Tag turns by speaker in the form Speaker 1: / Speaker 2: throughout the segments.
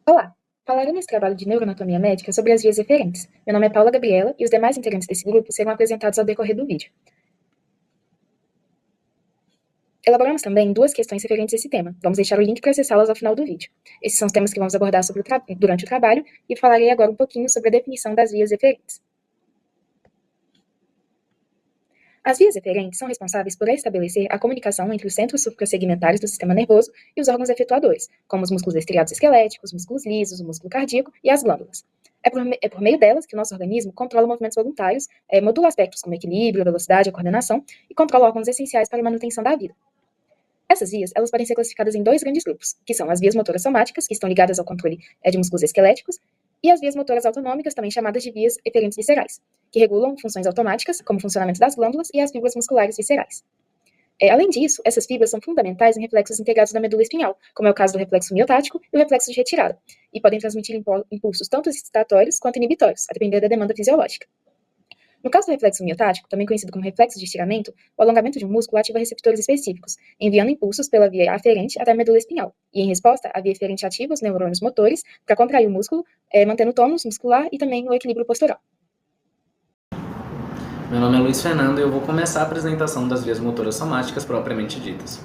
Speaker 1: Olá! Falarei nesse trabalho de neuroanatomia médica sobre as vias eferentes. Meu nome é Paula Gabriela e os demais integrantes desse grupo serão apresentados ao decorrer do vídeo. Elaboramos também duas questões referentes a esse tema. Vamos deixar o link para acessá-las ao final do vídeo. Esses são os temas que vamos abordar durante o trabalho e falarei agora um pouquinho sobre a definição das vias eferentes. As vias eferentes são responsáveis por estabelecer a comunicação entre os centros suprassegmentares do sistema nervoso e os órgãos efetuadores, como os músculos estriados esqueléticos, músculos lisos, o músculo cardíaco e as glândulas. É por meio delas que o nosso organismo controla movimentos voluntários, modula aspectos como equilíbrio, velocidade, a coordenação e controla órgãos essenciais para a manutenção da vida. Essas vias, elas podem ser classificadas em dois grandes grupos, que são as vias motoras somáticas, que estão ligadas ao controle de músculos esqueléticos, e as vias motoras autonômicas, também chamadas de vias eferentes viscerais, que regulam funções automáticas, como o funcionamento das glândulas e as fibras musculares viscerais. Além disso, essas fibras são fundamentais em reflexos integrados da medula espinhal, como é o caso do reflexo miotático e o reflexo de retirada, e podem transmitir impulsos tanto excitatórios quanto inibitórios, a depender da demanda fisiológica. No caso do reflexo miotático, também conhecido como reflexo de estiramento, o alongamento de um músculo ativa receptores específicos, enviando impulsos pela via aferente até a medula espinhal, e em resposta, a via eferente ativa os neurônios motores para contrair o músculo, mantendo o tônus muscular e também o equilíbrio postural.
Speaker 2: Meu nome é Luiz Fernando e eu vou começar a apresentação das vias motoras somáticas propriamente ditas.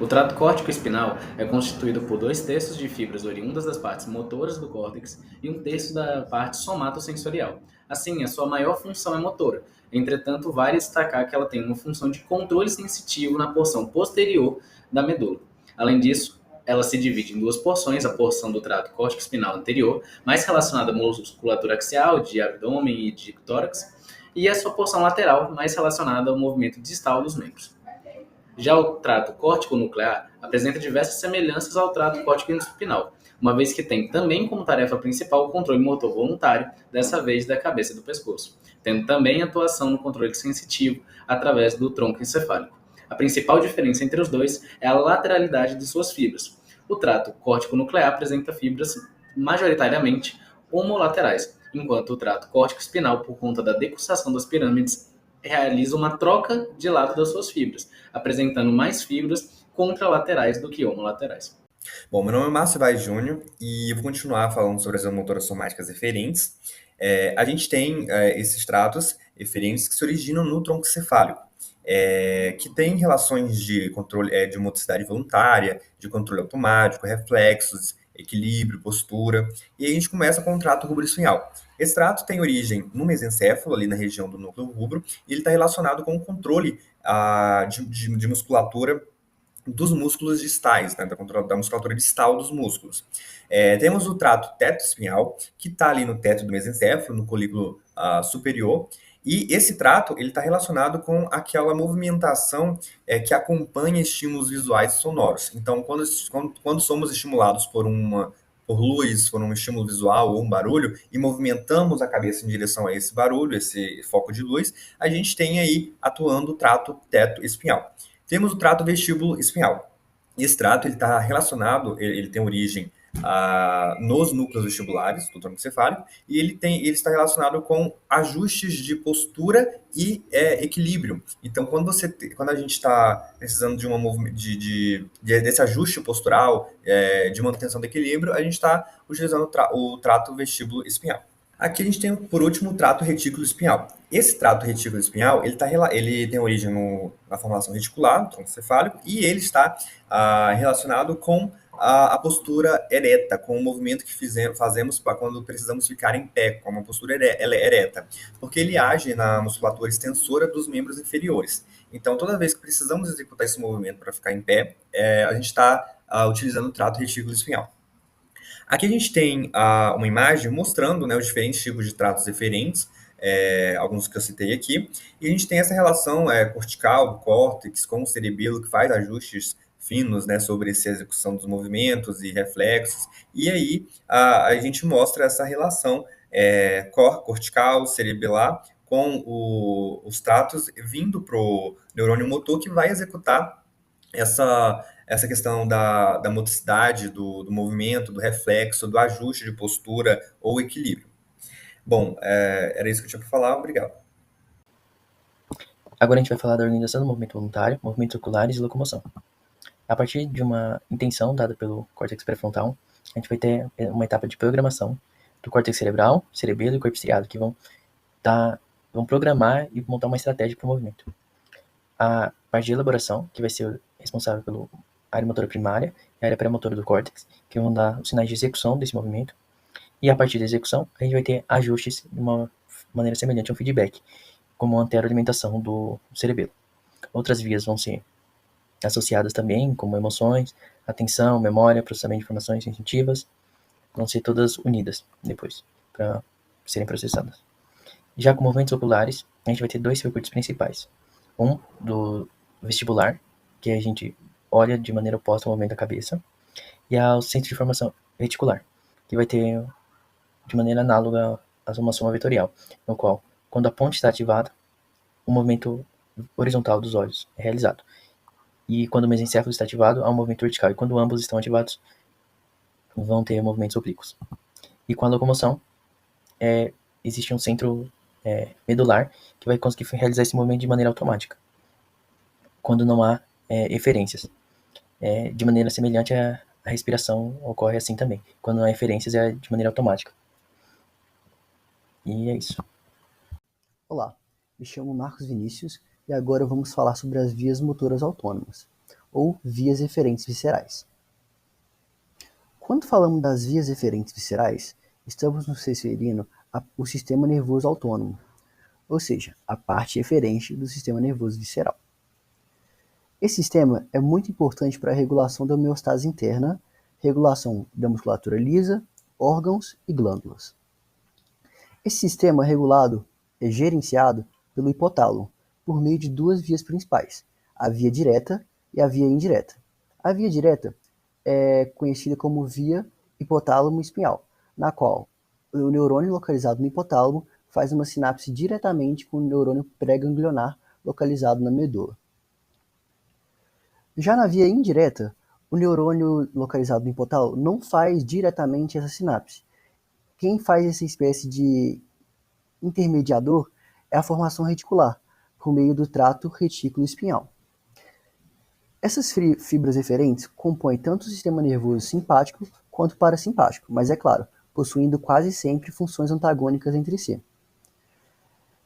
Speaker 2: O trato córtico-espinal é constituído por 2/3 de fibras oriundas das partes motoras do córtex e 1/3 da parte somatosensorial. Assim, a sua maior função é motora. Entretanto, vale destacar que ela tem uma função de controle sensitivo na porção posterior da medula. Além disso, ela se divide em duas porções, a porção do trato córtico-espinal anterior, mais relacionada à musculatura axial, de abdômen e de tórax, e a sua porção lateral, mais relacionada ao movimento distal dos membros. Já o trato córtico-nuclear apresenta diversas semelhanças ao trato córtico-espinal, uma vez que tem também como tarefa principal o controle motor voluntário, dessa vez da cabeça e do pescoço, tendo também atuação no controle sensitivo através do tronco encefálico. A principal diferença entre os dois é a lateralidade de suas fibras. O trato córtico-nuclear apresenta fibras majoritariamente homolaterais, enquanto o trato córtico-espinal, por conta da decussação das pirâmides, realiza uma troca de lado das suas fibras, apresentando mais fibras contralaterais do que homolaterais.
Speaker 3: Bom, meu nome é Márcio Vaz Júnior e eu vou continuar falando sobre as motoras somáticas eferentes. A gente tem esses tratos eferentes que se originam no tronco cefálico, que tem relações de controle de motricidade voluntária, de controle automático, reflexos, equilíbrio, postura, e aí a gente começa com o trato rubro-espinhal. Esse trato tem origem no mesencéfalo, ali na região do núcleo rubro, e ele está relacionado com o controle de musculatura dos músculos distais, né, da musculatura distal dos músculos. Temos o trato teto-espinhal, que está ali no teto do mesencéfalo, no colículo superior, e esse trato ele está relacionado com aquela movimentação que acompanha estímulos visuais e sonoros. Então, quando somos estimulados por luz, por um estímulo visual ou um barulho, e movimentamos a cabeça em direção a esse barulho, esse foco de luz, a gente tem aí atuando o trato teto-espinhal. Temos o trato vestíbulo espinhal. Esse trato ele está relacionado, ele tem origem nos núcleos vestibulares do tronco cefálico e ele está relacionado com ajustes de postura e equilíbrio. Então, quando a gente está precisando desse ajuste postural, de manutenção do equilíbrio, a gente está utilizando o trato vestíbulo espinhal. Aqui a gente tem, por último, o trato retículo espinhal. Esse trato retículo espinhal, ele tem origem na formação reticular, no tronco cefálico, e ele está relacionado com a postura ereta, com o movimento que fazemos quando precisamos ficar em pé, com uma postura ereta, porque ele age na musculatura extensora dos membros inferiores. Então, toda vez que precisamos executar esse movimento para ficar em pé, a gente está utilizando o trato retículo espinhal. Aqui a gente tem uma imagem mostrando, né, os diferentes tipos de tratos eferentes, alguns que eu citei aqui, e a gente tem essa relação cortical do córtex com o cerebelo, que faz ajustes finos, né, sobre essa execução dos movimentos e reflexos, e aí a gente mostra essa relação cortical, cerebelar, com os tratos vindo para o neurônio motor, que vai executar essa questão da motricidade, do movimento, do reflexo, do ajuste de postura ou equilíbrio. Bom, era isso que eu tinha para falar. Obrigado.
Speaker 4: Agora a gente vai falar da organização do movimento voluntário, movimentos oculares e locomoção. A partir de uma intenção dada pelo córtex pré-frontal, a gente vai ter uma etapa de programação do córtex cerebral, cerebelo e corpo striado, que vão programar e montar uma estratégia para o movimento. A parte de elaboração, que vai ser responsável pela área motora primária e a área pré-motora do córtex, que vão dar os sinais de execução desse movimento. E a partir da execução, a gente vai ter ajustes de uma maneira semelhante ao feedback, como a anteroalimentação do cerebelo. Outras vias vão ser associadas também, como emoções, atenção, memória, processamento de informações sensitivas, vão ser todas unidas depois, para serem processadas. Já com movimentos oculares, a gente vai ter dois circuitos principais. Um do vestibular, que a gente olha de maneira oposta ao movimento da cabeça, e ao centro de formação reticular, que vai ter de maneira análoga a uma soma vetorial, no qual, quando a ponte está ativada, o movimento horizontal dos olhos é realizado. E quando o mesencéfalo está ativado, há um movimento vertical. E quando ambos estão ativados, vão ter movimentos oblíquos. E com a locomoção, existe um centro medular que vai conseguir realizar esse movimento de maneira automática, quando não há eferências. De maneira semelhante à respiração ocorre assim também. Quando não há eferências, é de maneira automática. E é isso.
Speaker 5: Olá, me chamo Marcos Vinícius e agora vamos falar sobre as vias motoras autônomas, ou vias eferentes viscerais. Quando falamos das vias eferentes viscerais, estamos nos referindo ao sistema nervoso autônomo, ou seja, a parte eferente do sistema nervoso visceral. Esse sistema é muito importante para a regulação da homeostase interna, regulação da musculatura lisa, órgãos e glândulas. Esse sistema é gerenciado pelo hipotálamo, por meio de duas vias principais, a via direta e a via indireta. A via direta é conhecida como via hipotálamo-espinhal, na qual o neurônio localizado no hipotálamo faz uma sinapse diretamente com o neurônio pré-ganglionar localizado na medula. Já na via indireta, o neurônio localizado no hipotálamo não faz diretamente essa sinapse. Quem faz essa espécie de intermediador é a formação reticular, por meio do trato retículo-espinhal. Essas fibras eferentes compõem tanto o sistema nervoso simpático quanto parasimpático, mas é claro, possuindo quase sempre funções antagônicas entre si.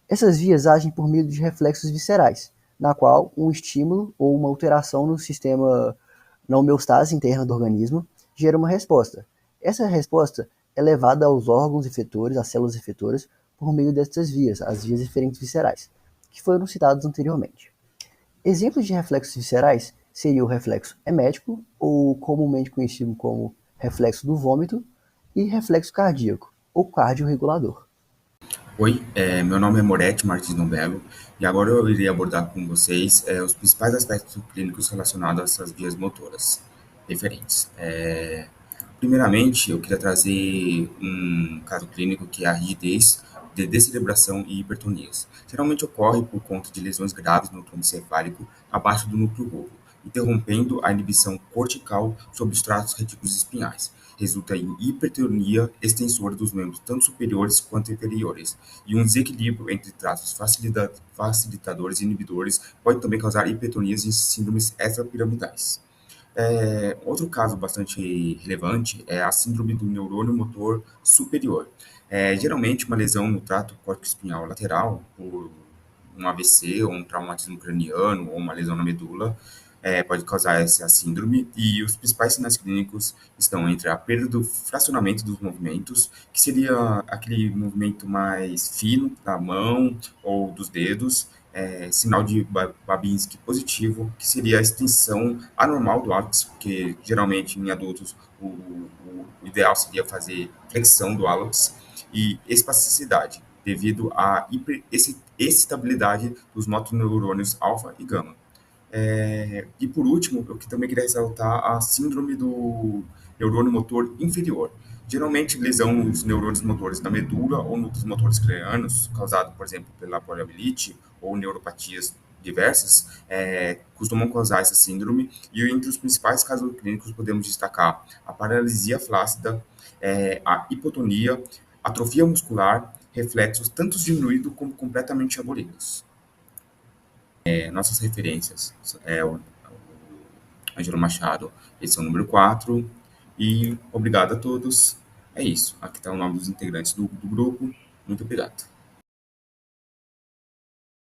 Speaker 5: Essas vias agem por meio de reflexos viscerais, na qual um estímulo ou uma alteração no sistema, na homeostase interna do organismo, gera uma resposta. Essa resposta é levada aos órgãos efetores, às células efetoras, por meio dessas vias, as vias eferentes viscerais, que foram citados anteriormente. Exemplos de reflexos viscerais seria o reflexo emético, ou comumente conhecido como reflexo do vômito, e reflexo cardíaco, ou cardiorregulador.
Speaker 3: Oi, meu nome é Moretti Martins Nobelo e agora eu irei abordar com vocês os principais aspectos clínicos relacionados a essas vias motoras referentes. Primeiramente, eu queria trazer um caso clínico que é a rigidez de descerebração e hipertonias. Geralmente ocorre por conta de lesões graves no tronco cefálico abaixo do núcleo bobo, interrompendo a inibição cortical sobre os tratos retículos espinhais. Resulta em hipertonia extensora dos membros, tanto superiores quanto inferiores, e um desequilíbrio entre tratos facilitadores e inibidores pode também causar hipertonias e síndromes extrapiramidais. Outro caso bastante relevante é a síndrome do neurônio motor superior. Geralmente uma lesão no trato córtico-espinhal lateral, por um AVC ou um traumatismo craniano ou uma lesão na medula, pode causar essa síndrome, e os principais sinais clínicos estão entre a perda do fracionamento dos movimentos, que seria aquele movimento mais fino da mão ou dos dedos, sinal de Babinski positivo, que seria a extensão anormal do hálux, porque geralmente em adultos o ideal seria fazer flexão do hálux, e espasticidade, devido à excitabilidade dos motoneurônios alfa e gama. E por último, eu também queria ressaltar a síndrome do neurônio motor inferior. Geralmente, lesão nos neurônios motores da medula ou nos motores cranianos, causado, por exemplo, pela poliomielite ou neuropatias diversas, costumam causar essa síndrome, e entre os principais casos clínicos podemos destacar a paralisia flácida, a hipotonia, atrofia muscular, reflexos tanto diminuídos como completamente abolidos. Nossas referências o Ângelo Machado, edição número 4, E obrigado a todos. É isso. Aqui está o nome dos integrantes do grupo. Muito obrigado.